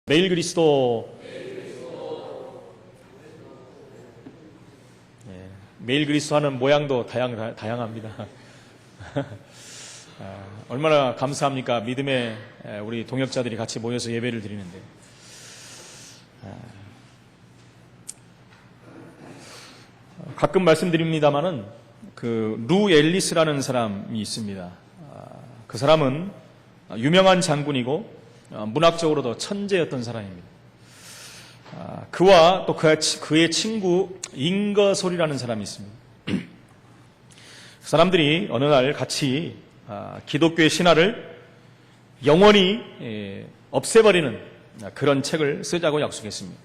매일 그리스도. 매일 그리스도 하는 모양도 다양합니다. 얼마나 감사합니까? 믿음의 우리 동역자들이 같이 모여서 예배를 드리는데. 가끔 말씀드립니다마는 루 앨리스라는 사람이 있습니다. 그 사람은 유명한 장군이고 문학적으로도 천재였던 사람입니다. 그와 또 그의 친구 잉거솔이라는 사람이 있습니다. 그 사람들이 어느 날 같이 기독교의 신화를 영원히 없애버리는 그런 책을 쓰자고 약속했습니다.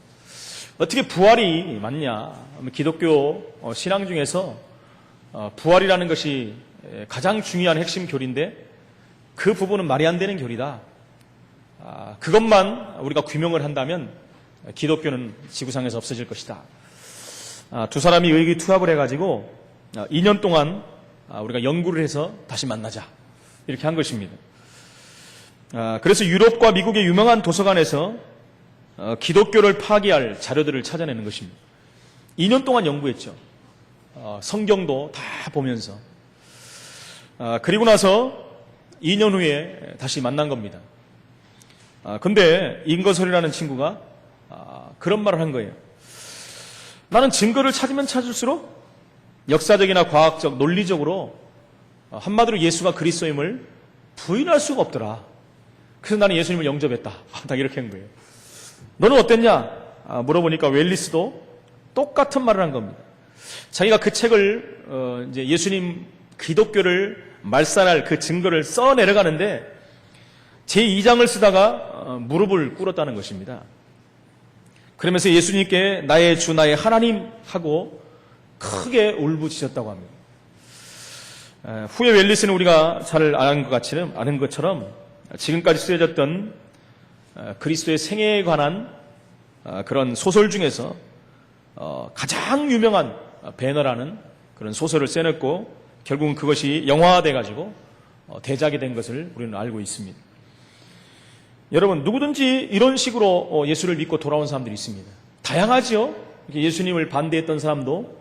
어떻게 부활이 맞냐? 기독교 신앙 중에서 부활이라는 것이 가장 중요한 핵심 교리인데 그 부분은 말이 안 되는 교리다. 그것만 우리가 규명을 한다면 기독교는 지구상에서 없어질 것이다. 두 사람이 의기투합을 해가지고 2년 동안 우리가 연구를 해서 다시 만나자 이렇게 한 것입니다. 그래서 유럽과 미국의 유명한 도서관에서 기독교를 파괴할 자료들을 찾아내는 것입니다. 2년 동안 연구했죠. 성경도 다 보면서. 그리고 나서 2년 후에 다시 만난 겁니다. 근데 잉거솔이라는 친구가 그런 말을 한 거예요. 나는 증거를 찾으면 찾을수록 역사적이나 과학적, 논리적으로 한마디로 예수가 그리스도임을 부인할 수가 없더라. 그래서 나는 예수님을 영접했다. 딱 이렇게 한 거예요. 너는 어땠냐? 물어보니까 웰리스도 똑같은 말을 한 겁니다. 자기가 그 책을 이제 예수님 기독교를 말살할 그 증거를 써 내려가는데 제2장을 쓰다가 무릎을 꿇었다는 것입니다. 그러면서 예수님께 나의 주 나의 하나님 하고 크게 울부짖었다고 합니다. 후에 웰리스는 우리가 잘 아는 것처럼 지금까지 쓰여졌던 그리스도의 생애에 관한 그런 소설 중에서 가장 유명한 배너라는 그런 소설을 써냈고 결국은 그것이 영화화돼가지고 대작이 된 것을 우리는 알고 있습니다. 여러분, 누구든지 이런 식으로 예수를 믿고 돌아온 사람들이 있습니다. 다양하지요. 예수님을 반대했던 사람도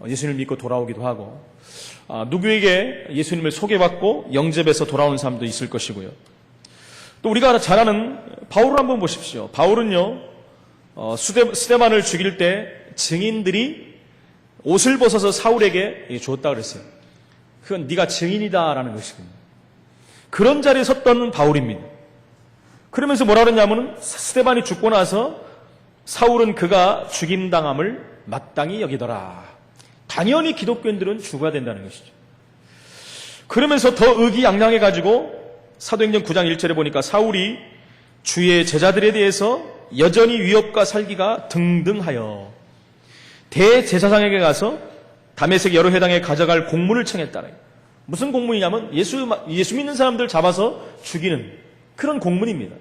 예수님을 믿고 돌아오기도 하고, 누구에게 예수님을 소개받고 영접해서 돌아오는 사람도 있을 것이고요. 또 우리가 잘 아는 바울을 한번 보십시오. 바울은요, 스데반을 죽일 때 증인들이 옷을 벗어서 사울에게 줬다 그랬어요. 그건 네가 증인이다라는 것이군요. 그런 자리에 섰던 바울입니다. 그러면서 뭐라 그랬냐면 스데반이 죽고 나서 사울은 그가 죽임당함을 마땅히 여기더라. 당연히 기독교인들은 죽어야 된다는 것이죠. 그러면서 더 의기양양해가지고 사도행전 9장 1절에 보니까 사울이 주의 제자들에 대해서 여전히 위협과 살기가 등등하여 대제사장에게 가서 다메섹 여러 회당에 가져갈 공문을 청했다. 무슨 공문이냐면 예수 믿는 사람들 잡아서 죽이는 그런 공문입니다.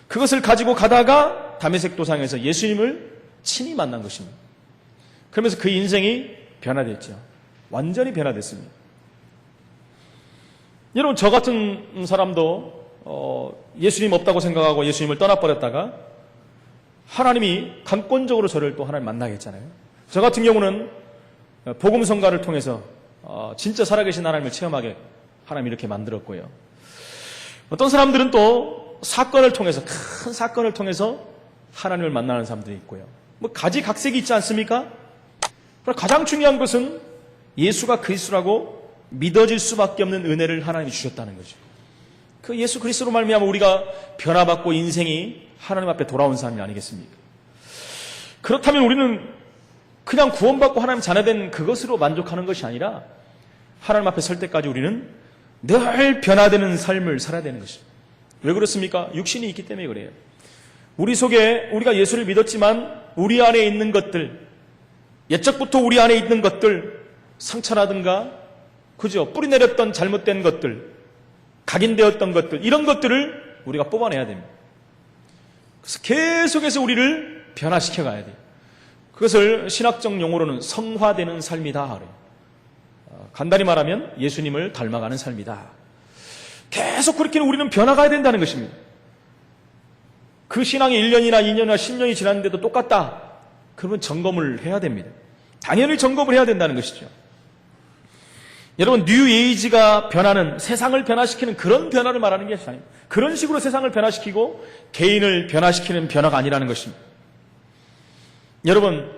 그것을 가지고 가다가 다메섹 도상에서 예수님을 친히 만난 것입니다. 그러면서 그 인생이 변화됐죠. 완전히 변화됐습니다. 여러분, 저 같은 사람도 예수님 없다고 생각하고 예수님을 떠나버렸다가 하나님이 강권적으로 저를 또 하나님 만나겠잖아요. 저 같은 경우는 복음성가를 통해서 진짜 살아계신 하나님을 체험하게 하나님이 이렇게 만들었고요. 어떤 사람들은 또 사건을 통해서, 큰 사건을 통해서 하나님을 만나는 사람들이 있고요. 가지각색이 있지 않습니까? 가장 중요한 것은 예수가 그리스도라고 믿어질 수밖에 없는 은혜를 하나님이 주셨다는 거죠. 그 예수 그리스도로 말미암아 우리가 변화받고 인생이 하나님 앞에 돌아온 사람이 아니겠습니까? 그렇다면 우리는 그냥 구원받고 하나님 자녀된 그것으로 만족하는 것이 아니라 하나님 앞에 설 때까지 우리는 늘 변화되는 삶을 살아야 되는 것입니다. 왜 그렇습니까? 육신이 있기 때문에 그래요. 우리 속에 우리가 예수를 믿었지만 우리 안에 있는 것들, 옛적부터 우리 안에 있는 것들, 상처라든가 그죠? 뿌리 내렸던 잘못된 것들, 각인되었던 것들, 이런 것들을 우리가 뽑아내야 됩니다. 그래서 계속해서 우리를 변화시켜 가야 돼요. 그것을 신학적 용어로는 성화되는 삶이다 그래요. 간단히 말하면 예수님을 닮아가는 삶이다. 계속 그렇게 우리는 변화가야 된다는 것입니다. 그 신앙이 1년이나 2년이나 10년이 지났는데도 똑같다. 그러면 점검을 해야 됩니다. 당연히 점검을 해야 된다는 것이죠. 여러분, 뉴 에이지가 변하는, 세상을 변화시키는 그런 변화를 말하는 것이 아닙니다. 그런 식으로 세상을 변화시키고 개인을 변화시키는 변화가 아니라는 것입니다. 여러분,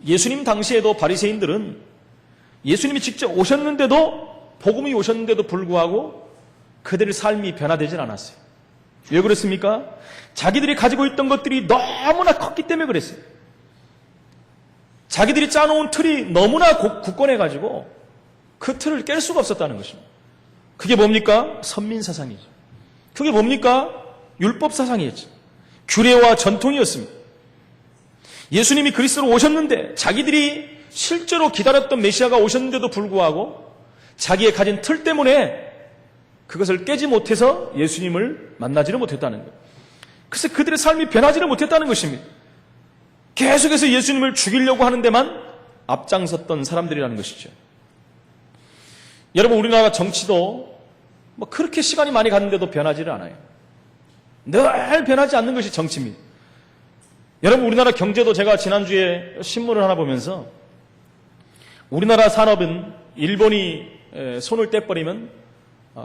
예수님 당시에도 바리새인들은 예수님이 직접 오셨는데도, 복음이 오셨는데도 불구하고 그들의 삶이 변화되질 않았어요. 왜 그랬습니까? 자기들이 가지고 있던 것들이 너무나 컸기 때문에 그랬어요. 자기들이 짜놓은 틀이 너무나 굳건해가지고 그 틀을 깰 수가 없었다는 것입니다. 그게 뭡니까? 선민사상이죠. 그게 뭡니까? 율법사상이었죠. 규례와 전통이었습니다. 예수님이 그리스도로 오셨는데, 자기들이 실제로 기다렸던 메시아가 오셨는데도 불구하고 자기의 가진 틀 때문에 그것을 깨지 못해서 예수님을 만나지를 못했다는 거예요. 그래서 그들의 삶이 변하지를 못했다는 것입니다. 계속해서 예수님을 죽이려고 하는 데만 앞장섰던 사람들이라는 것이죠. 여러분, 우리나라 정치도 뭐 그렇게 시간이 많이 갔는데도 변하지를 않아요. 늘 변하지 않는 것이 정치입니다. 여러분, 우리나라 경제도 제가 지난주에 신문을 하나 보면서 우리나라 산업은 일본이 손을 떼버리면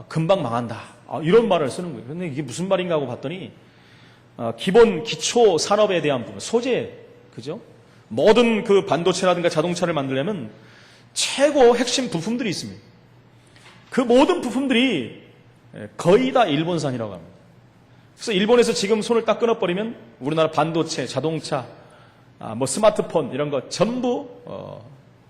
금방 망한다. 이런 말을 쓰는 거예요. 그런데 이게 무슨 말인가 하고 봤더니 기본 기초 산업에 대한 부분, 소재, 그죠? 모든 그 반도체라든가 자동차를 만들려면 최고 핵심 부품들이 있습니다. 그 모든 부품들이 거의 다 일본산이라고 합니다. 그래서 일본에서 지금 손을 딱 끊어버리면 우리나라 반도체, 자동차, 뭐 스마트폰 이런 거 전부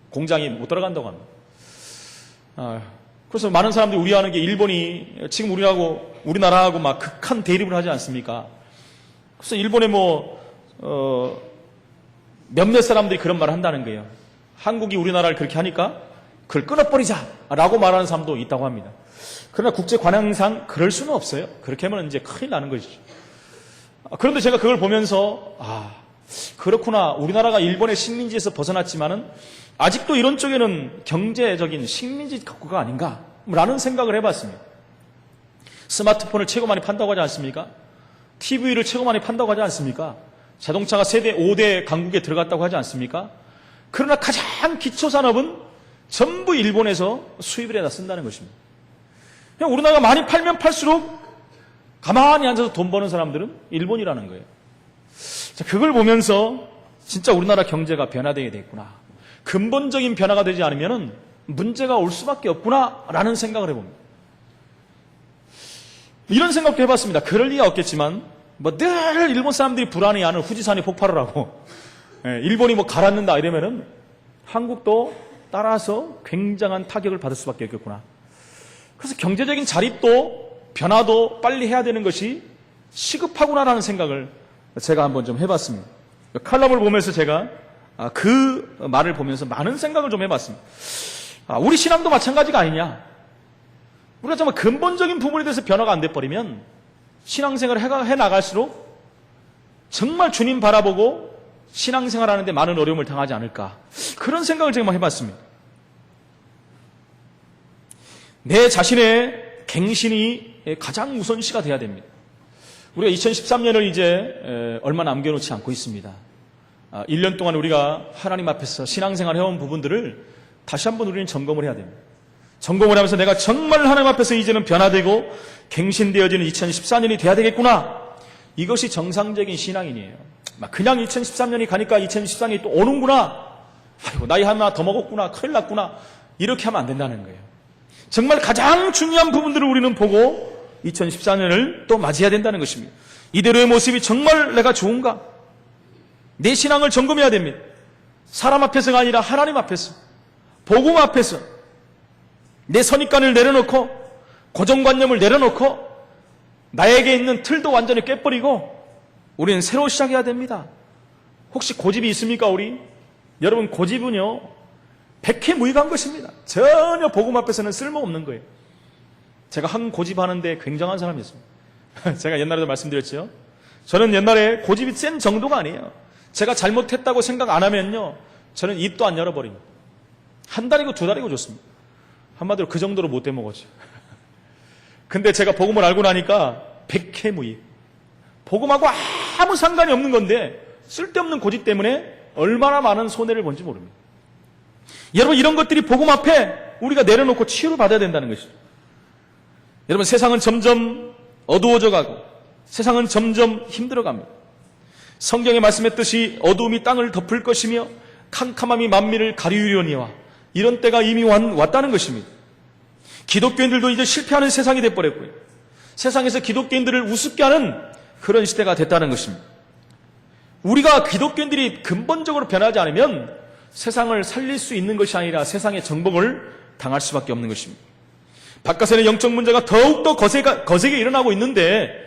공장이 못 들어간다고 합니다. 그래서 많은 사람들이 우려하는 게 일본이 지금 우리나라하고 막 극한 대립을 하지 않습니까? 그래서 일본에 몇몇 사람들이 그런 말을 한다는 거예요. 한국이 우리나라를 그렇게 하니까 그걸 끊어버리자라고 말하는 사람도 있다고 합니다. 그러나 국제 관행상 그럴 수는 없어요. 그렇게 하면 이제 큰일 나는 것이죠. 그런데 제가 그걸 보면서 그렇구나. 우리나라가 일본의 식민지에서 벗어났지만은 아직도 이런 쪽에는 경제적인 식민지 국가가 아닌가라는 생각을 해봤습니다. 스마트폰을 최고 많이 판다고 하지 않습니까? TV를 최고 많이 판다고 하지 않습니까? 자동차가 세계 5대 강국에 들어갔다고 하지 않습니까? 그러나 가장 기초 산업은 전부 일본에서 수입을 해다 쓴다는 것입니다. 그냥 우리나라가 많이 팔면 팔수록 가만히 앉아서 돈 버는 사람들은 일본이라는 거예요. 자, 그걸 보면서 진짜 우리나라 경제가 변화되게 됐구나. 근본적인 변화가 되지 않으면 문제가 올 수밖에 없구나라는 생각을 해봅니다. 이런 생각도 해봤습니다. 그럴 리가 없겠지만 늘 일본 사람들이 불안해하는 후지산이 폭발을 하고 일본이 가라앉는다 이러면은 한국도 따라서 굉장한 타격을 받을 수밖에 없겠구나. 그래서 경제적인 자립도 변화도 빨리 해야 되는 것이 시급하구나라는 생각을 제가 한번 좀 해봤습니다. 칼럼을 보면서 제가 그 말을 보면서 많은 생각을 좀 해봤습니다. 우리 신앙도 마찬가지가 아니냐. 우리가 정말 근본적인 부분에 대해서 변화가 안 돼버리면 신앙생활을 해나갈수록 정말 주님 바라보고 신앙생활 하는데 많은 어려움을 당하지 않을까. 그런 생각을 제가 해봤습니다. 내 자신의 갱신이 가장 우선시가 돼야 됩니다. 우리가 2013년을 이제 얼마 남겨놓지 않고 있습니다. 1년 동안 우리가 하나님 앞에서 신앙생활 해온 부분들을 다시 한번 우리는 점검을 해야 됩니다. 점검을 하면서 내가 정말 하나님 앞에서 이제는 변화되고 갱신되어지는 2014년이 돼야 되겠구나. 이것이 정상적인 신앙인이에요. 그냥 2013년이 가니까 2014년이 또 오는구나. 아이고, 나이 하나 더 먹었구나. 큰일 났구나. 이렇게 하면 안 된다는 거예요. 정말 가장 중요한 부분들을 우리는 보고 2014년을 또 맞이해야 된다는 것입니다. 이대로의 모습이 정말 내가 좋은가? 내 신앙을 점검해야 됩니다. 사람 앞에서가 아니라 하나님 앞에서, 복음 앞에서 내 선입관을 내려놓고 고정관념을 내려놓고 나에게 있는 틀도 완전히 깨버리고 우리는 새로 시작해야 됩니다. 혹시 고집이 있습니까, 우리? 여러분, 고집은요, 백해무익한 것입니다. 전혀 복음 앞에서는 쓸모없는 거예요. 제가 한 고집하는데 굉장한 사람이었습니다. 제가 옛날에도 말씀드렸죠. 저는 옛날에 고집이 센 정도가 아니에요. 제가 잘못했다고 생각 안 하면요, 저는 입도 안 열어버립니다. 한 달이고 두 달이고 좋습니다. 한마디로 그 정도로 못돼 먹었죠. 근데 제가 복음을 알고 나니까 백해무익. 복음하고 아무 상관이 없는 건데 쓸데없는 고집 때문에 얼마나 많은 손해를 본지 모릅니다. 여러분, 이런 것들이 복음 앞에 우리가 내려놓고 치유를 받아야 된다는 것이죠. 여러분, 세상은 점점 어두워져 가고 세상은 점점 힘들어갑니다. 성경에 말씀했듯이 어두움이 땅을 덮을 것이며 캄캄함이 만민을 가리우려니와 이런 때가 이미 왔다는 것입니다. 기독교인들도 이제 실패하는 세상이 돼버렸고요. 세상에서 기독교인들을 우습게 하는 그런 시대가 됐다는 것입니다. 우리가 기독교인들이 근본적으로 변하지 않으면 세상을 살릴 수 있는 것이 아니라 세상의 정복을 당할 수밖에 없는 것입니다. 바깥에는 영적 문제가 더욱더 거세게 일어나고 있는데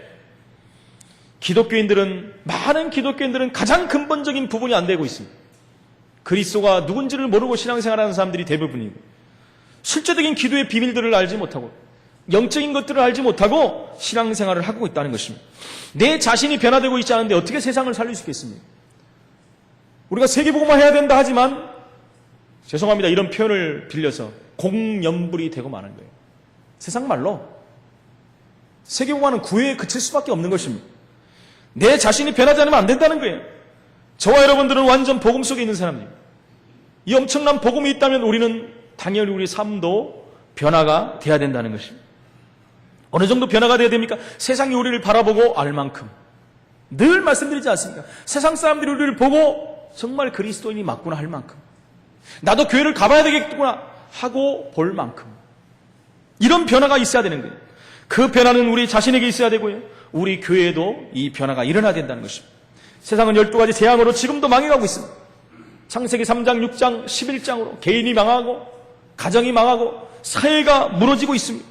많은 기독교인들은 가장 근본적인 부분이 안 되고 있습니다. 그리스도가 누군지를 모르고 신앙생활하는 사람들이 대부분이고 실제적인 기도의 비밀들을 알지 못하고 영적인 것들을 알지 못하고 신앙생활을 하고 있다는 것입니다. 내 자신이 변화되고 있지 않은데 어떻게 세상을 살릴 수 있겠습니까? 우리가 세계복음화 해야 된다 하지만 죄송합니다. 이런 표현을 빌려서 공연불이 되고 마는 거예요. 세상 말로 세계복음화는 구애에 그칠 수밖에 없는 것입니다. 내 자신이 변하지 않으면 안 된다는 거예요. 저와 여러분들은 완전 복음 속에 있는 사람입니다. 이 엄청난 복음이 있다면 우리는 당연히 우리 삶도 변화가 돼야 된다는 것입니다. 어느 정도 변화가 돼야 됩니까? 세상이 우리를 바라보고 알 만큼. 늘 말씀드리지 않습니까? 세상 사람들이 우리를 보고 정말 그리스도인이 맞구나 할 만큼. 나도 교회를 가봐야 되겠구나 하고 볼 만큼. 이런 변화가 있어야 되는 거예요. 그 변화는 우리 자신에게 있어야 되고요. 우리 교회에도 이 변화가 일어나야 된다는 것입니다. 세상은 12가지 재앙으로 지금도 망해가고 있습니다. 창세기 3장, 6장, 11장으로 개인이 망하고 가정이 망하고 사회가 무너지고 있습니다.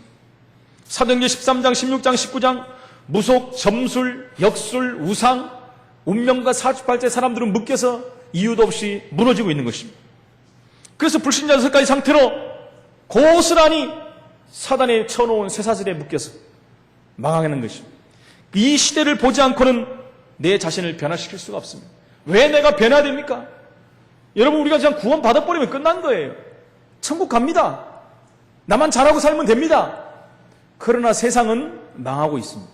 사도행전 13장, 16장, 19장 무속, 점술, 역술, 우상, 운명과 사주팔자의 사람들은 묶여서 이유도 없이 무너지고 있는 것입니다. 그래서 불신자 6가지 상태로 고스란히 사단에 쳐놓은 쇠사슬에 묶여서 망하는 것입니다. 이 시대를 보지 않고는 내 자신을 변화시킬 수가 없습니다. 왜 내가 변해야 됩니까? 여러분, 우리가 그냥 구원 받아버리면 끝난 거예요. 천국 갑니다. 나만 잘하고 살면 됩니다. 그러나 세상은 망하고 있습니다.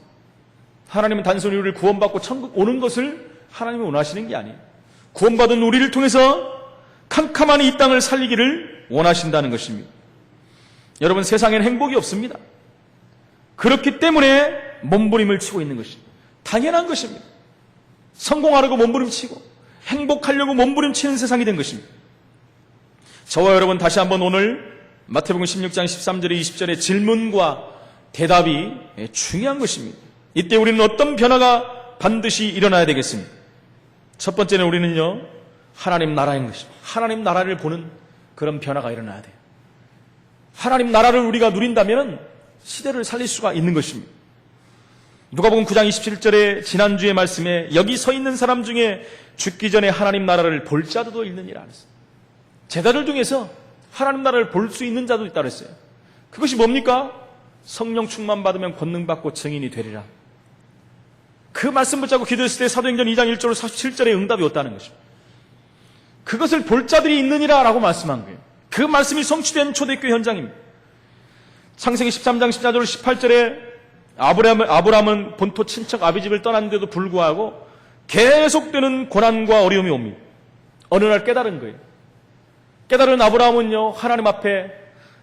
하나님은 단순히 우리를 구원받고 천국 오는 것을 하나님이 원하시는 게 아니에요. 구원받은 우리를 통해서 캄캄한 이 땅을 살리기를 원하신다는 것입니다. 여러분, 세상에는 행복이 없습니다. 그렇기 때문에 몸부림을 치고 있는 것입니다. 당연한 것입니다. 성공하려고 몸부림치고 행복하려고 몸부림치는 세상이 된 것입니다. 저와 여러분 다시 한번 오늘 마태복음 16장 13절에 20절의 질문과 대답이 중요한 것입니다. 이때 우리는 어떤 변화가 반드시 일어나야 되겠습니까? 첫 번째는 우리는요, 하나님 나라인 것입니다. 하나님 나라를 보는 그런 변화가 일어나야 돼요. 하나님 나라를 우리가 누린다면 시대를 살릴 수가 있는 것입니다. 누가복음 9장 27절에 지난주의 말씀에 여기 서 있는 사람 중에 죽기 전에 하나님 나라를 볼 자도 있느니라 그랬어요. 제자들 중에서 하나님 나라를 볼 수 있는 자도 있다고 했어요. 그것이 뭡니까? 성령 충만 받으면 권능 받고 증인이 되리라. 그 말씀 붙잡고 기도했을 때 사도행전 2장 1절로 47절에 응답이 왔다는 것입니다. 그것을 볼 자들이 있느니라 라고 말씀한 거예요. 그 말씀이 성취된 초대교회 현장입니다. 창세기 13장 14절 18절에 아브라함은 본토 친척 아비집을 떠났는데도 불구하고 계속되는 고난과 어려움이 옵니다. 어느 날 깨달은 거예요. 깨달은 아브라함은요, 하나님 앞에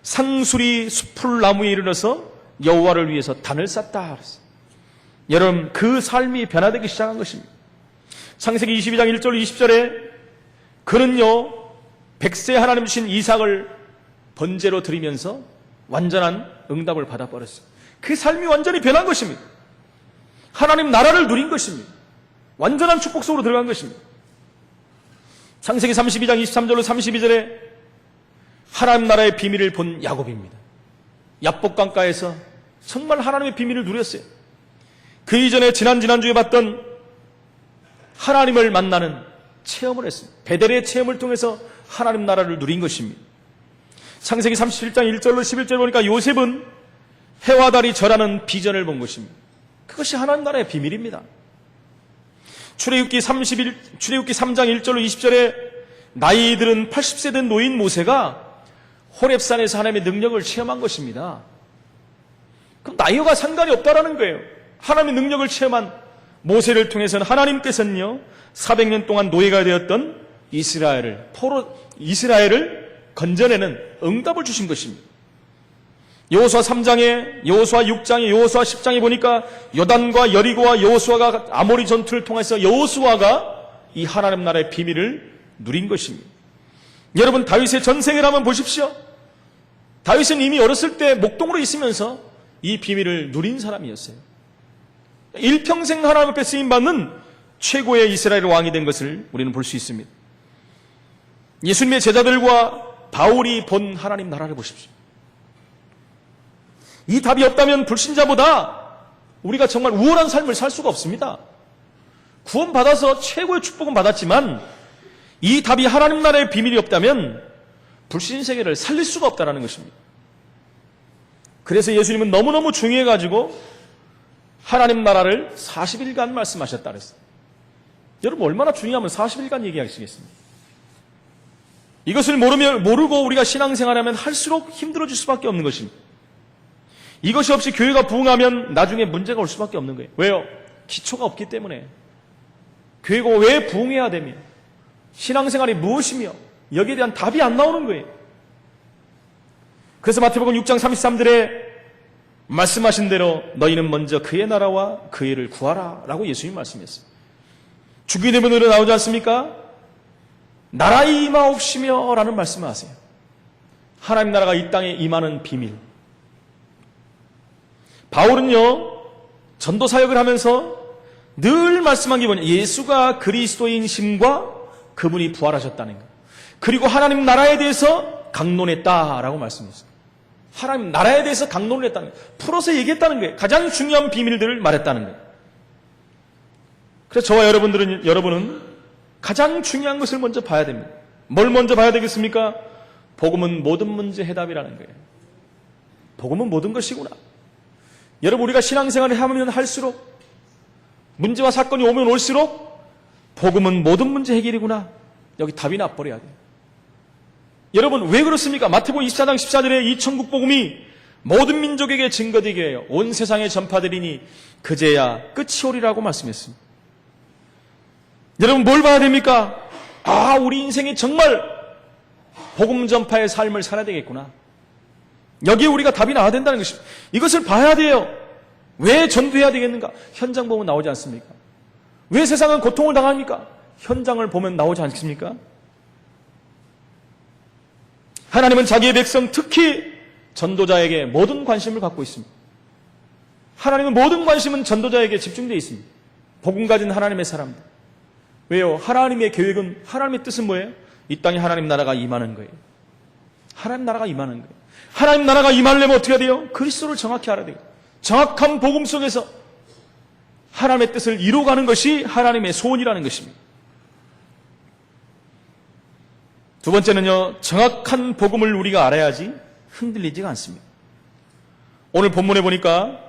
상수리 숲풀 나무에 이르러서 여호와를 위해서 단을 쌓다 그랬어요. 여러분, 그 삶이 변화되기 시작한 것입니다. 창세기 22장 1절 20절에 그는요, 백세 하나님 주신 이삭을 번제로 드리면서 완전한 응답을 받아버렸어요. 그 삶이 완전히 변한 것입니다. 하나님 나라를 누린 것입니다. 완전한 축복 속으로 들어간 것입니다. 창세기 32장 23절로 32절에 하나님 나라의 비밀을 본 야곱입니다. 야복강가에서 정말 하나님의 비밀을 누렸어요. 그 이전에 지난주에 봤던 하나님을 만나는 체험을 했습니다. 베델의 체험을 통해서 하나님 나라를 누린 것입니다. 창세기 37장 1절로 11절 보니까 요셉은 해와 달이 절하는 비전을 본 것입니다. 그것이 하나님 나라의 비밀입니다. 출애굽기 3장 1절로 20절에 나이 들은 80세 된 노인 모세가 호렙산에서 하나님의 능력을 체험한 것입니다. 그럼 나이와 상관이 없다라는 거예요. 하나님의 능력을 체험한 모세를 통해서는 하나님께서는요 400년 동안 노예가 되었던 이스라엘을 건져내는 응답을 주신 것입니다. 여호수아 3장에, 여호수아 6장에, 여호수아 10장에 보니까 요단과 여리고와 여호수아가 아모리 전투를 통해서 여호수아가 이 하나님 나라의 비밀을 누린 것입니다. 여러분, 다윗의 전생을 한번 보십시오. 다윗은 이미 어렸을 때 목동으로 있으면서 이 비밀을 누린 사람이었어요. 일평생 하나님 앞에 쓰임받는 최고의 이스라엘 왕이 된 것을 우리는 볼 수 있습니다. 예수님의 제자들과 바울이 본 하나님 나라를 보십시오. 이 답이 없다면 불신자보다 우리가 정말 우월한 삶을 살 수가 없습니다. 구원받아서 최고의 축복은 받았지만 이 답이 하나님 나라의 비밀이 없다면 불신 세계를 살릴 수가 없다는 것입니다. 그래서 예수님은 너무너무 중요해가지고 하나님 나라를 40일간 말씀하셨다 그랬어요. 여러분, 얼마나 중요하면 40일간 얘기하시겠습니까? 이것을 모르고 우리가 신앙생활하면 할수록 힘들어질 수밖에 없는 것입니다. 이것이 없이 교회가 부흥하면 나중에 문제가 올 수밖에 없는 거예요. 왜요? 기초가 없기 때문에. 교회가 왜 부흥해야 되며 신앙생활이 무엇이며 여기에 대한 답이 안 나오는 거예요. 그래서 마태복음 6장 33절에 말씀하신 대로 너희는 먼저 그의 나라와 그의 일을 구하라 라고 예수님이 말씀했어요. 주기도문으로 나오지 않습니까? 나라의 임하옵시며 라는 말씀을 하세요. 하나님 나라가 이 땅에 임하는 비밀. 바울은요 전도 사역을 하면서 늘 말씀한 게 뭐냐, 예수가 그리스도인 심과 그분이 부활하셨다는 것, 그리고 하나님 나라에 대해서 강론했다라고 말씀했어요. 하나님 나라에 대해서 강론을 했다는 거예요. 풀어서 얘기했다는 거예요. 가장 중요한 비밀들을 말했다는 거예요. 그래서 저와 여러분은 가장 중요한 것을 먼저 봐야 됩니다. 뭘 먼저 봐야 되겠습니까? 복음은 모든 문제 해답이라는 거예요. 복음은 모든 것이구나. 여러분, 우리가 신앙생활을 하면 할수록, 문제와 사건이 오면 올수록 복음은 모든 문제 해결이구나, 여기 답이 나버려야 돼요. 여러분, 왜 그렇습니까? 마태복음 24장 14절에 이 천국 복음이 모든 민족에게 증거되게 해요. 온 세상에 전파되리니 그제야 끝이 오리라고 말씀했습니다. 여러분, 뭘 봐야 됩니까? 우리 인생이 정말 복음 전파의 삶을 살아야 되겠구나, 여기에 우리가 답이 나와야 된다는 것입니다. 이것을 봐야 돼요. 왜 전도해야 되겠는가? 현장 보면 나오지 않습니까? 왜 세상은 고통을 당합니까? 현장을 보면 나오지 않습니까? 하나님은 자기의 백성, 특히 전도자에게 모든 관심을 갖고 있습니다. 하나님은 모든 관심은 전도자에게 집중되어 있습니다. 복음 가진 하나님의 사람들. 왜요? 하나님의 계획은, 하나님의 뜻은 뭐예요? 이 땅에 하나님 나라가 임하는 거예요. 하나님 나라가 임하는 거예요. 하나님 나라가 임하려면 어떻게 해야 돼요? 그리스도를 정확히 알아야 돼요. 정확한 복음 속에서 하나님의 뜻을 이루어가는 것이 하나님의 소원이라는 것입니다. 두 번째는요, 정확한 복음을 우리가 알아야지 흔들리지가 않습니다. 오늘 본문에 보니까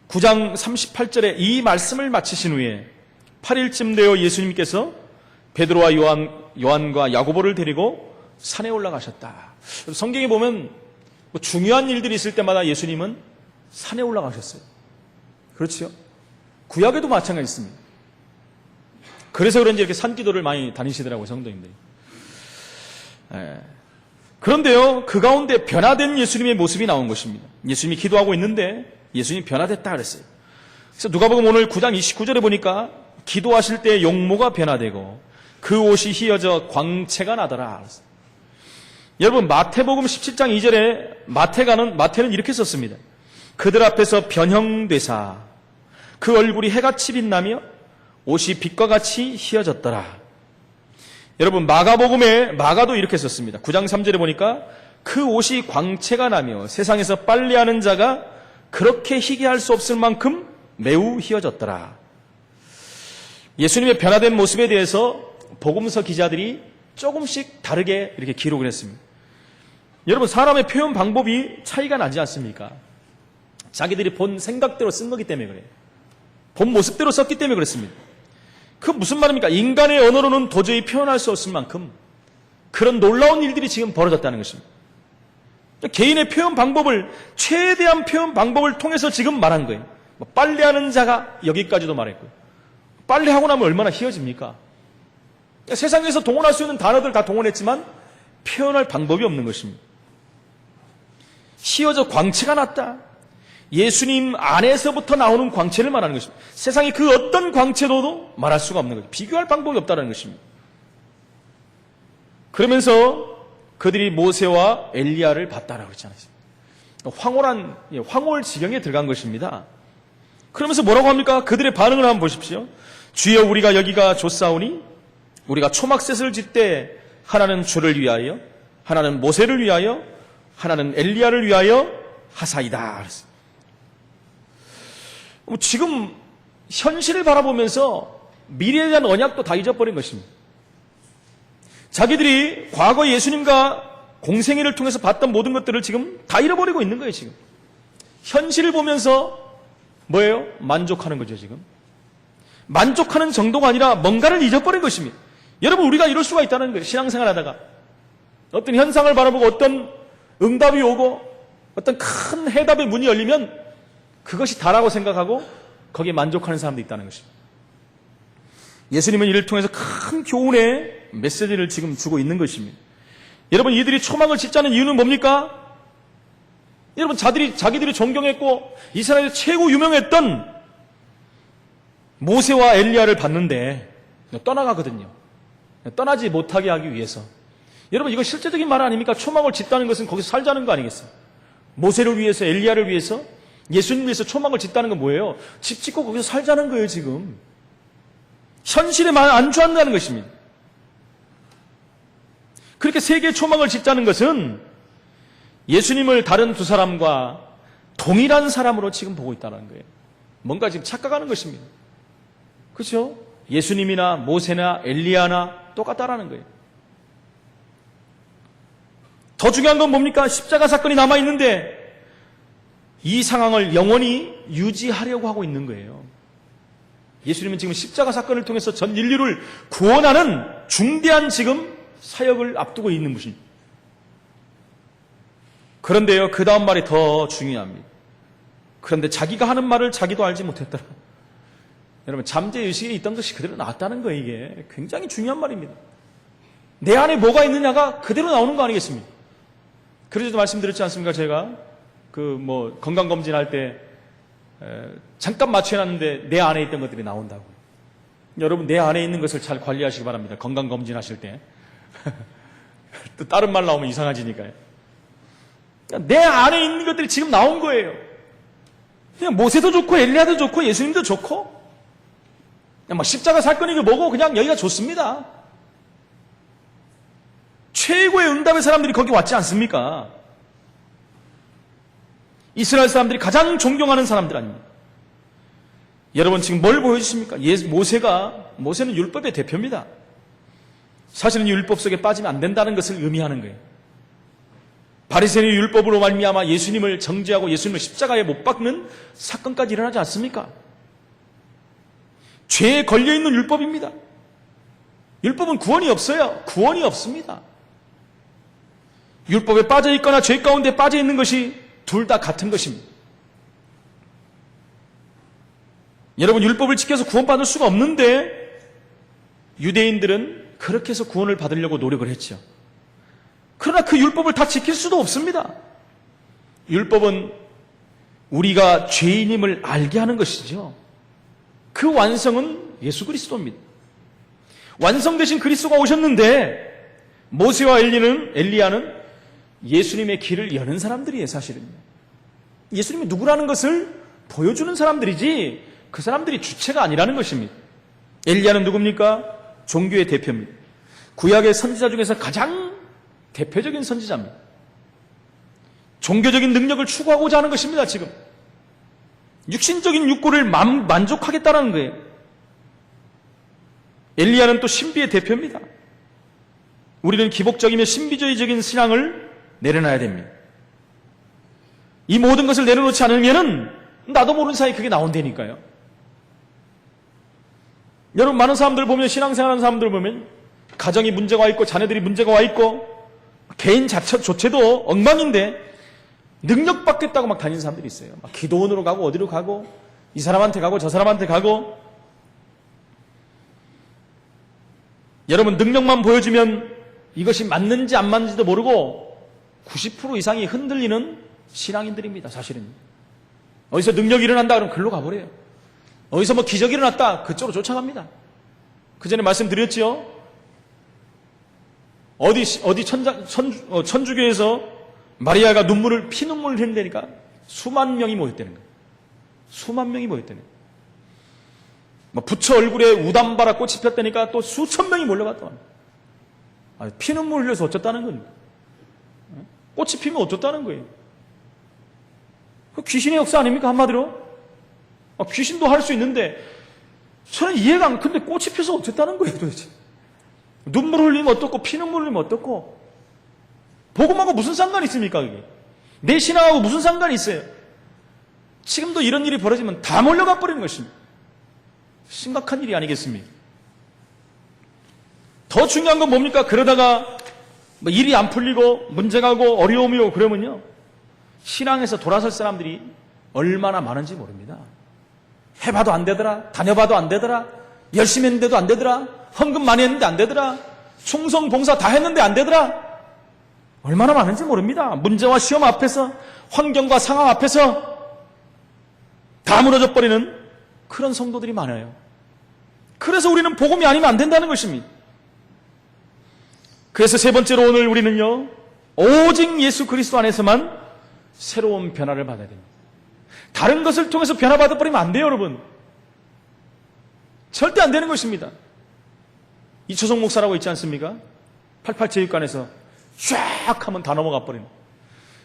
9장 38절에 이 말씀을 마치신 후에 8일쯤 되어 예수님께서 베드로와 요한과 야고보를 데리고 산에 올라가셨다. 성경에 보면 중요한 일들이 있을 때마다 예수님은 산에 올라가셨어요. 그렇죠? 구약에도 마찬가지입니다. 그래서 그런지 이렇게 산기도를 많이 다니시더라고요, 성도님들이. 그런데요, 그 가운데 변화된 예수님의 모습이 나온 것입니다. 예수님이 기도하고 있는데 예수님이 변화됐다 그랬어요. 그래서 누가복음 오늘 9장 29절에 보니까 기도하실 때 용모가 변화되고 그 옷이 휘어져 광채가 나더라 그랬어요. 여러분, 마태복음 17장 2절에 마태는 이렇게 썼습니다. 그들 앞에서 변형되사 그 얼굴이 해같이 빛나며 옷이 빛과 같이 휘어졌더라. 여러분, 마가도 이렇게 썼습니다. 9장 3절에 보니까 그 옷이 광채가 나며 세상에서 빨래하는 자가 그렇게 희게 할 수 없을 만큼 매우 휘어졌더라. 예수님의 변화된 모습에 대해서 복음서 기자들이 조금씩 다르게 이렇게 기록을 했습니다. 여러분, 사람의 표현 방법이 차이가 나지 않습니까? 자기들이 본 생각대로 쓴 거기 때문에 그래요. 본 모습대로 썼기 때문에 그렇습니다. 그 무슨 말입니까? 인간의 언어로는 도저히 표현할 수 없을 만큼 그런 놀라운 일들이 지금 벌어졌다는 것입니다. 개인의 표현 방법을, 최대한 표현 방법을 통해서 지금 말한 거예요. 빨래하는 자가 여기까지도 말했고요. 빨래하고 나면 얼마나 희어집니까? 세상에서 동원할 수 있는 단어들 다 동원했지만 표현할 방법이 없는 것입니다. 희어져 광채가 났다. 예수님 안에서부터 나오는 광채를 말하는 것입니다. 세상에 그 어떤 광채로도 말할 수가 없는 거죠. 비교할 방법이 없다는 것입니다. 그러면서 그들이 모세와 엘리야를 봤다라고 그랬잖아요. 황홀한 지경에 들어간 것입니다. 그러면서 뭐라고 합니까? 그들의 반응을 한번 보십시오. 주여 우리가 여기가 좋사오니 우리가 초막셋을 짓되 하나는 주를 위하여 하나는 모세를 위하여 하나는 엘리야를 위하여 하사이다. 그랬어요. 지금 현실을 바라보면서 미래에 대한 언약도 다 잊어버린 것입니다. 자기들이 과거 예수님과 공생애를 통해서 봤던 모든 것들을 지금 다 잃어버리고 있는 거예요. 지금 현실을 보면서 뭐예요? 만족하는 거죠. 지금 만족하는 정도가 아니라 뭔가를 잊어버린 것입니다. 여러분, 우리가 이럴 수가 있다는 거예요. 신앙생활 하다가 어떤 현상을 바라보고 어떤 응답이 오고 어떤 큰 해답의 문이 열리면 그것이 다라고 생각하고 거기에 만족하는 사람도 있다는 것입니다. 예수님은 이를 통해서 큰 교훈의 메시지를 지금 주고 있는 것입니다. 여러분, 이들이 초막을 짓자는 이유는 뭡니까? 여러분, 자기들이 존경했고 이스라엘에서 최고 유명했던 모세와 엘리야를 봤는데 떠나가거든요. 떠나지 못하게 하기 위해서. 여러분, 이거 실제적인 말 아닙니까? 초막을 짓다는 것은 거기서 살자는 거 아니겠어요? 모세를 위해서, 엘리야를 위해서, 예수님 위해서 초막을 짓다는 건 뭐예요? 집 짓고 거기서 살자는 거예요. 지금 현실에 안주한다는 것입니다. 그렇게 세 개의 초막을 짓자는 것은 예수님을 다른 두 사람과 동일한 사람으로 지금 보고 있다는 거예요. 뭔가 지금 착각하는 것입니다. 그렇죠? 예수님이나 모세나 엘리야나 똑같다라는 거예요. 더 중요한 건 뭡니까? 십자가 사건이 남아있는데 이 상황을 영원히 유지하려고 하고 있는 거예요. 예수님은 지금 십자가 사건을 통해서 전 인류를 구원하는 중대한 지금 사역을 앞두고 있는 것입니다. 그런데요, 그 다음 말이 더 중요합니다. 그런데 자기가 하는 말을 자기도 알지 못했더라. 여러분, 잠재의식에 있던 것이 그대로 나왔다는 거예요. 이게 굉장히 중요한 말입니다. 내 안에 뭐가 있느냐가 그대로 나오는 거 아니겠습니까? 그래서도 말씀드렸지 않습니까? 제가 건강검진할 때 잠깐 맞춰놨는데 내 안에 있던 것들이 나온다고. 여러분, 내 안에 있는 것을 잘 관리하시기 바랍니다. 건강검진하실 때. 또 다른 말 나오면 이상해지니까요. 내 안에 있는 것들이 지금 나온 거예요. 그냥 모세도 좋고 엘리야도 좋고 예수님도 좋고 그냥 십자가 사건이 뭐고 그냥 여기가 좋습니다. 최고의 응답의 사람들이 거기 왔지 않습니까? 이스라엘 사람들이 가장 존경하는 사람들 아닙니까? 여러분, 지금 뭘 보여주십니까? 모세는 율법의 대표입니다. 사실은 율법 속에 빠지면 안 된다는 것을 의미하는 거예요. 바리새인의 율법으로 말미암아 예수님을 정죄하고 예수님을 십자가에 못 박는 사건까지 일어나지 않습니까? 죄에 걸려있는 율법입니다. 율법은 구원이 없어요. 구원이 없습니다. 율법에 빠져있거나 죄 가운데 빠져있는 것이 둘 다 같은 것입니다. 여러분, 율법을 지켜서 구원받을 수가 없는데 유대인들은 그렇게 해서 구원을 받으려고 노력을 했죠. 그러나 그 율법을 다 지킬 수도 없습니다. 율법은 우리가 죄인임을 알게 하는 것이죠. 그 완성은 예수 그리스도입니다. 완성되신 그리스도가 오셨는데 모세와 엘리야는 예수님의 길을 여는 사람들이에요. 사실은 예수님이 누구라는 것을 보여주는 사람들이지 그 사람들이 주체가 아니라는 것입니다. 엘리야는 누굽니까? 종교의 대표입니다. 구약의 선지자 중에서 가장 대표적인 선지자입니다. 종교적인 능력을 추구하고자 하는 것입니다. 지금 육신적인 욕구를 만족하겠다는 거예요. 엘리야는 또 신비의 대표입니다. 우리는 기복적이며 신비주의적인 신앙을 내려놔야 됩니다. 이 모든 것을 내려놓지 않으면 나도 모르는 사이에 그게 나온다니까요. 여러분, 많은 사람들 보면, 신앙생활하는 사람들 보면 가정이 문제가 와 있고 자녀들이 문제가 와 있고 개인 자체조차도 엉망인데 능력 받겠다고 막 다니는 사람들이 있어요. 막 기도원으로 가고 어디로 가고 이 사람한테 가고 저 사람한테 가고. 여러분, 능력만 보여주면 이것이 맞는지 안 맞는지도 모르고 90% 이상이 흔들리는 신앙인들입니다. 사실은. 어디서 능력이 일어난다 그러면 글로 가버려요. 어디서 뭐 기적이 일어났다 그쪽으로 쫓아갑니다. 그 전에 말씀드렸죠. 어디 천주교에서 마리아가 피눈물을 흘린다니까 수만 명이 모였다는 거예요. 수만 명이 모였다는 거예요. 뭐 부처 얼굴에 우담바라 꽃이 폈다니까 또 수천 명이 몰려갔다. 피눈물 흘려서 어쩌다는 겁니까? 꽃이 피면 어쩌다는 거예요? 그 귀신의 역사 아닙니까? 한마디로? 귀신도 할 수 있는데 저는 이해가 안 근데 꽃이 피어서 어쨌다는 거예요 도대체. 눈물 흘리면 어떻고 피눈물 흘리면 어떻고 복음하고 무슨 상관이 있습니까? 그게 내 신앙하고 무슨 상관이 있어요? 지금도 이런 일이 벌어지면 다 몰려가 버리는 것입니다. 심각한 일이 아니겠습니까? 더 중요한 건 뭡니까? 그러다가 뭐 일이 안 풀리고 문제가고 어려움이 오고 그러면요 신앙에서 돌아설 사람들이 얼마나 많은지 모릅니다. 해봐도 안 되더라, 다녀봐도 안 되더라, 열심히 했는데도 안 되더라, 헌금 많이 했는데 안 되더라, 충성 봉사 다 했는데 안 되더라. 얼마나 많은지 모릅니다. 문제와 시험 앞에서, 환경과 상황 앞에서 다 무너져 버리는 그런 성도들이 많아요. 그래서 우리는 복음이 아니면 안 된다는 것입니다. 그래서 세 번째로 오늘 우리는요 오직 예수 그리스도 안에서만 새로운 변화를 받아야 됩니다. 다른 것을 통해서 변화받아 버리면 안 돼요, 여러분. 절대 안 되는 것입니다. 이초성 목사라고 있지 않습니까? 88체육관에서 쫙 하면 다 넘어가 버리는.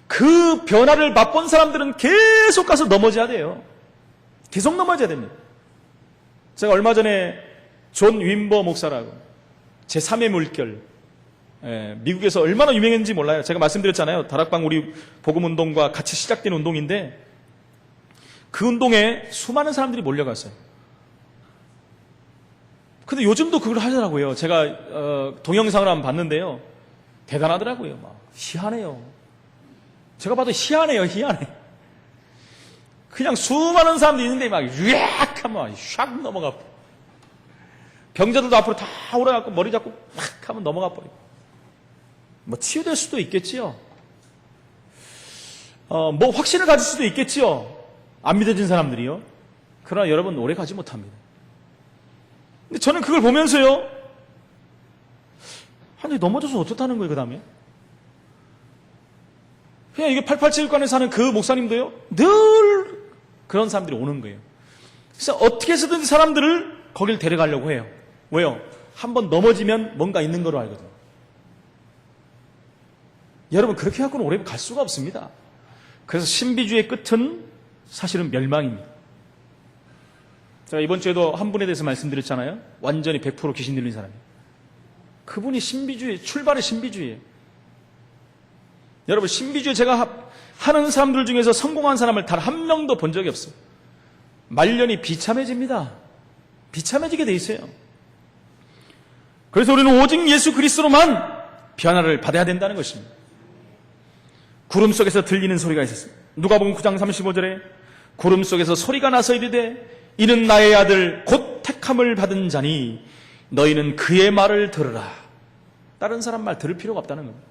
그 변화를 맛본 사람들은 계속 가서 넘어져야 돼요. 계속 넘어져야 됩니다. 제가 얼마 전에 존 윈버 목사라고 제3의 물결, 미국에서 얼마나 유명했는지 몰라요. 제가 말씀드렸잖아요. 다락방 우리 복음운동과 같이 시작된 운동인데 그 운동에 수많은 사람들이 몰려갔어요. 근데 요즘도 그걸 하더라고요. 제가 동영상을 한번 봤는데요. 대단하더라고요. 막 희한해요. 제가 봐도 희한해요. 희한해. 그냥 수많은 사람들이 있는데 막 유약 하면 샥 넘어가. 병자들도 앞으로 다 오래갖고 머리 잡고 막 하면 넘어가 버리고. 뭐 치유될 수도 있겠지요. 뭐 확신을 가질 수도 있겠지요. 안 믿어진 사람들이요. 그러나 여러분 오래 가지 못합니다. 근데 저는 그걸 보면서요. 아니 넘어져서 어쩌다는 거예요 그 다음에. 그냥 이게 88체육관에 사는 그 목사님도요. 늘 그런 사람들이 오는 거예요. 그래서 어떻게 해서든 사람들을 거길 데려가려고 해요. 왜요? 한번 넘어지면 뭔가 있는 거로 알거든요. 여러분 그렇게 갖고는 오래 갈 수가 없습니다. 그래서 신비주의의 끝은 사실은 멸망입니다. 제가 이번 주에도 한 분에 대해서 말씀드렸잖아요. 완전히 100% 귀신 들린 사람이에요. 그분이 신비주의, 출발의 신비주의예요. 여러분 신비주의 제가 하는 사람들 중에서 성공한 사람을 단 한 명도 본 적이 없어요. 말년이 비참해집니다. 비참해지게 돼 있어요. 그래서 우리는 오직 예수 그리스도로만 변화를 받아야 된다는 것입니다. 구름 속에서 들리는 소리가 있었어요. 누가복음 9장 35절에 구름 속에서 소리가 나서 이르되 이는 나의 아들 곧 택함을 받은 자니 너희는 그의 말을 들으라. 다른 사람 말 들을 필요가 없다는 겁니다.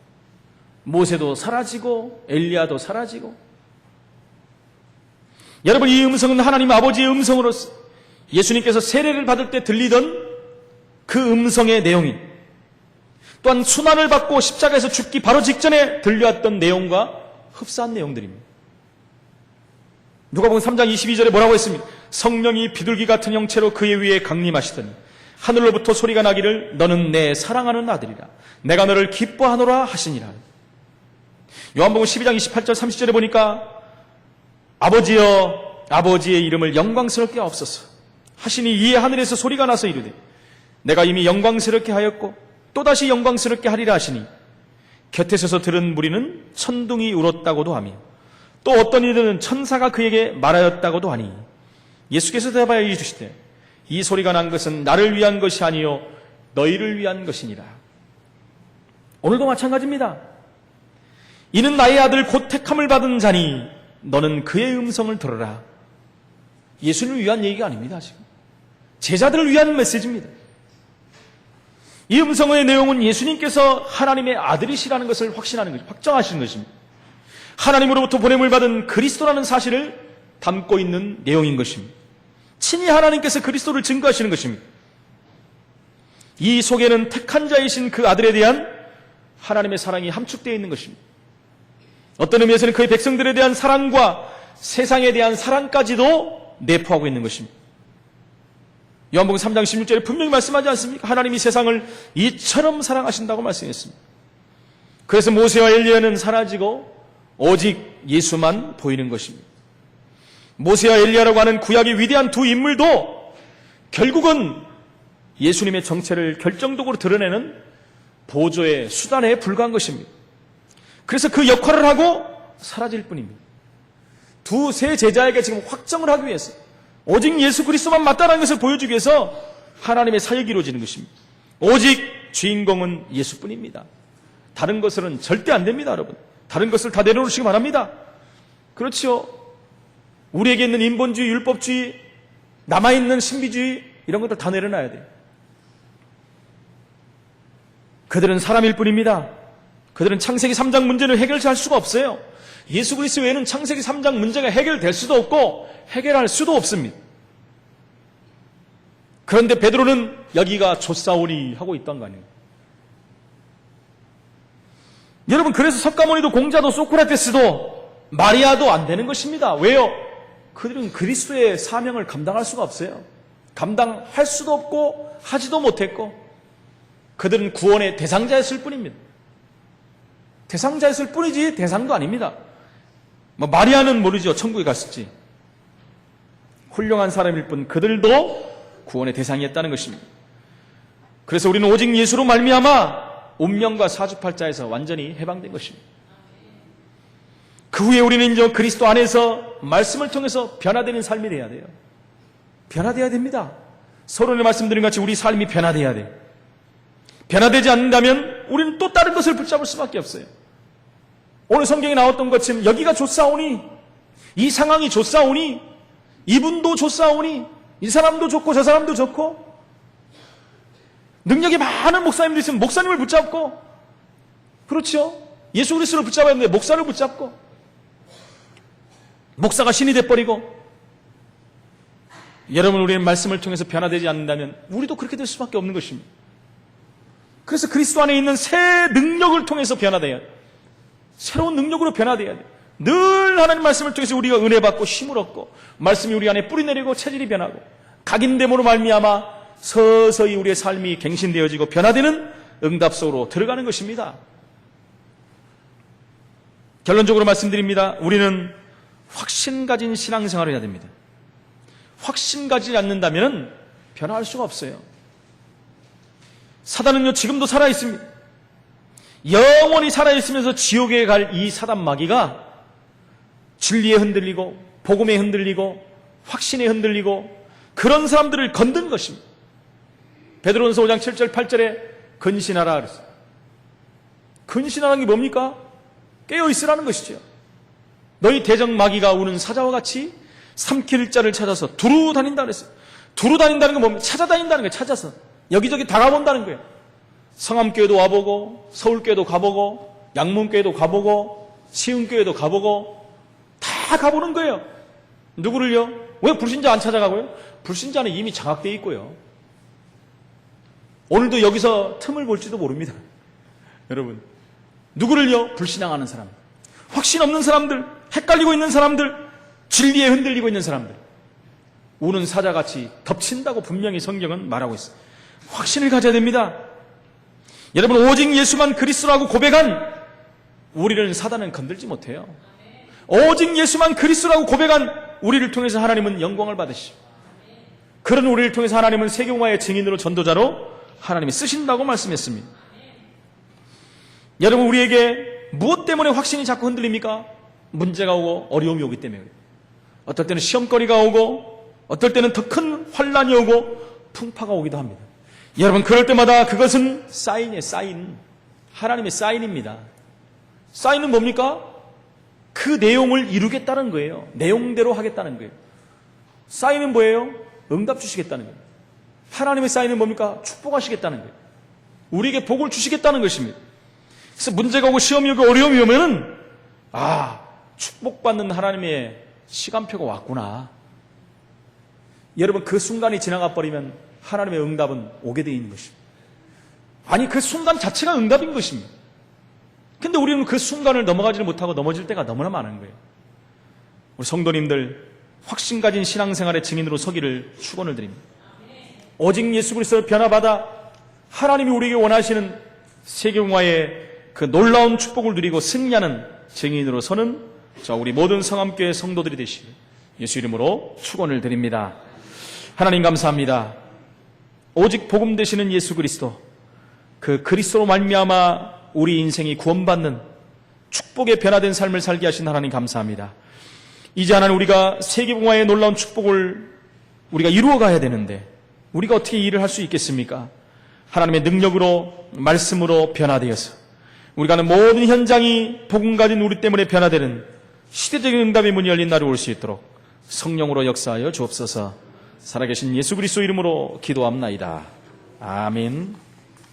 모세도 사라지고 엘리야도 사라지고. 여러분 이 음성은 하나님 아버지의 음성으로서 예수님께서 세례를 받을 때 들리던 그 음성의 내용이 또한 순환을 받고 십자가에서 죽기 바로 직전에 들려왔던 내용과 흡사한 내용들입니다. 누가복음 3장 22절에 뭐라고 했습니까? 성령이 비둘기 같은 형체로 그의 위에 강림하시더니 하늘로부터 소리가 나기를 너는 내 사랑하는 아들이라 내가 너를 기뻐하노라 하시니라. 요한복음 12장 28절 30절에 보니까 아버지여 아버지의 이름을 영광스럽게 하옵소서 하시니 이에 하늘에서 소리가 나서 이르되 내가 이미 영광스럽게 하였고 또다시 영광스럽게 하리라 하시니 곁에 서서 들은 무리는 천둥이 울었다고도 하며 또 어떤 이들은 천사가 그에게 말하였다고도 하니 예수께서 대답하여 이르시되 이 소리가 난 것은 나를 위한 것이 아니요 너희를 위한 것이니라. 오늘도 마찬가지입니다. 이는 나의 아들 곧 택함을 받은 자니 너는 그의 음성을 들으라. 예수님을 위한 얘기가 아닙니다. 지금 제자들을 위한 메시지입니다. 이 음성의 내용은 예수님께서 하나님의 아들이시라는 것을 확신하는 것입니다. 확정하시는 것입니다. 하나님으로부터 보냄을 받은 그리스도라는 사실을 담고 있는 내용인 것입니다. 친히 하나님께서 그리스도를 증거하시는 것입니다. 이 속에는 택한 자이신 그 아들에 대한 하나님의 사랑이 함축되어 있는 것입니다. 어떤 의미에서는 그의 백성들에 대한 사랑과 세상에 대한 사랑까지도 내포하고 있는 것입니다. 요한복음 3장 16절에 분명히 말씀하지 않습니까? 하나님이 세상을 이처럼 사랑하신다고 말씀했습니다. 그래서 모세와 엘리야는 사라지고 오직 예수만 보이는 것입니다. 모세와 엘리야라고 하는 구약의 위대한 두 인물도 결국은 예수님의 정체를 결정적으로 드러내는 보조의 수단에 불과한 것입니다. 그래서 그 역할을 하고 사라질 뿐입니다. 두세 제자에게 지금 확정을 하기 위해서 오직 예수 그리스도만 맞다는 것을 보여주기 위해서 하나님의 사역이 이루어지는 것입니다. 오직 주인공은 예수뿐입니다. 다른 것은 절대 안 됩니다, 여러분. 다른 것을 다 내려놓으시기 바랍니다. 그렇죠. 우리에게 있는 인본주의, 율법주의, 남아있는 신비주의 이런 것들 다 내려놔야 돼요. 그들은 사람일 뿐입니다. 그들은 창세기 3장 문제를 해결할 수가 없어요. 예수 그리스도 외에는 창세기 3장 문제가 해결될 수도 없고 해결할 수도 없습니다. 그런데 베드로는 여기가 조사오리 하고 있던 거 아니에요. 여러분, 그래서 석가모니도 공자도 소크라테스도 마리아도 안 되는 것입니다. 왜요? 그들은 그리스도의 사명을 감당할 수가 없어요. 감당할 수도 없고 하지도 못했고 그들은 구원의 대상자였을 뿐입니다. 대상자였을 뿐이지 대상도 아닙니다. 마리아는 모르죠. 천국에 갔을지. 훌륭한 사람일 뿐 그들도 구원의 대상이었다는 것입니다. 그래서 우리는 오직 예수로 말미암아 운명과 사주팔자에서 완전히 해방된 것입니다. 그 후에 우리는 이제 그리스도 안에서 말씀을 통해서 변화되는 삶이 돼야 돼요. 변화돼야 됩니다. 서론에 말씀드린 같이 우리 삶이 변화돼야 돼요. 변화되지 않는다면 우리는 또 다른 것을 붙잡을 수밖에 없어요. 오늘 성경에 나왔던 것처럼 여기가 좋사오니, 이 상황이 좋사오니, 이분도 좋사오니, 이 사람도 좋고 저 사람도 좋고, 능력이 많은 목사님도 있으면 목사님을 붙잡고, 그렇죠? 예수 그리스도를 붙잡아야 하는데 목사를 붙잡고, 목사가 신이 돼버리고, 여러분, 우리는 말씀을 통해서 변화되지 않는다면 우리도 그렇게 될 수밖에 없는 것입니다. 그래서 그리스도 안에 있는 새 능력을 통해서 변화돼야 돼요. 새로운 능력으로 변화돼야 돼요. 늘 하나님 말씀을 통해서 우리가 은혜 받고 힘을 얻고 말씀이 우리 안에 뿌리내리고 체질이 변하고 각인됨으로 말미암아 서서히 우리의 삶이 갱신되어지고 변화되는 응답 속으로 들어가는 것입니다. 결론적으로 말씀드립니다. 우리는 확신 가진 신앙생활을 해야 됩니다. 확신 가지지 않는다면 변화할 수가 없어요. 사단은요, 지금도 살아있습니다. 영원히 살아있으면서 지옥에 갈 이 사단 마귀가 진리에 흔들리고 복음에 흔들리고 확신에 흔들리고 그런 사람들을 건든 것입니다. 베드로전서 5장 7절 8절에 근신하라 그랬어요. 근신하라는 게 뭡니까? 깨어있으라는 것이죠. 너희 대적 마귀가 우는 사자와 같이 삼킬 자를 찾아서 두루 다닌다 그랬어요. 두루 다닌다는 건 뭡니까? 찾아다닌다는 거예요. 찾아서 여기저기 다가본다는 거예요. 성암교회도 와보고 서울교회도 가보고 양문교회도 가보고 시흥교회도 가보고 다 가보는 거예요. 누구를요? 왜 불신자 안 찾아가고요? 불신자는 이미 장악되어 있고요. 오늘도 여기서 틈을 볼지도 모릅니다. 여러분, 누구를요? 불신앙하는 사람, 확신 없는 사람들, 헷갈리고 있는 사람들, 진리에 흔들리고 있는 사람들, 우는 사자같이 덮친다고 분명히 성경은 말하고 있어요. 확신을 가져야 됩니다. 여러분, 오직 예수만 그리스도라고 고백한 우리를 사단은 건들지 못해요. 오직 예수만 그리스도라고 고백한 우리를 통해서 하나님은 영광을 받으시고 그런 우리를 통해서 하나님은 세계공화의 증인으로 전도자로 하나님이 쓰신다고 말씀했습니다. 여러분, 우리에게 무엇 때문에 확신이 자꾸 흔들립니까? 문제가 오고 어려움이 오기 때문에 그래요. 어떨 때는 시험거리가 오고 어떨 때는 더 큰 환란이 오고 풍파가 오기도 합니다. 여러분, 그럴 때마다 그것은 사인이에요. 사인. 하나님의 사인입니다. 사인은 뭡니까? 그 내용을 이루겠다는 거예요. 내용대로 하겠다는 거예요. 쌓이면 뭐예요? 응답 주시겠다는 거예요. 하나님의 쌓이는 뭡니까? 축복하시겠다는 거예요. 우리에게 복을 주시겠다는 것입니다. 그래서 문제가 오고 시험이 오고 어려움이 오면은 축복받는 하나님의 시간표가 왔구나. 여러분, 그 순간이 지나가 버리면 하나님의 응답은 오게 되어 있는 것입니다. 아니, 그 순간 자체가 응답인 것입니다. 근데 우리는 그 순간을 넘어가지를 못하고 넘어질 때가 너무나 많은 거예요. 우리 성도님들, 확신 가진 신앙생활의 증인으로 서기를 축원을 드립니다. 오직 예수 그리스도를 변화받아 하나님이 우리에게 원하시는 세계공화의 그 놀라운 축복을 누리고 승리하는 증인으로 서는 우리 모든 성함교회 성도들이 되시길 예수 이름으로 축원을 드립니다. 하나님 감사합니다. 오직 복음 되시는 예수 그리스도, 그 그리스도로 말미암아 우리 인생이 구원받는 축복의 변화된 삶을 살게 하신 하나님 감사합니다. 이제 하나님, 우리가 세계공화의 놀라운 축복을 우리가 이루어가야 되는데 우리가 어떻게 일을 할 수 있겠습니까? 하나님의 능력으로, 말씀으로 변화되어서 우리가 하는 모든 현장이 복음 가진 우리 때문에 변화되는 시대적인 응답의 문이 열린 날이 올 수 있도록 성령으로 역사하여 주옵소서. 살아계신 예수 그리스도 이름으로 기도합나이다. 아멘.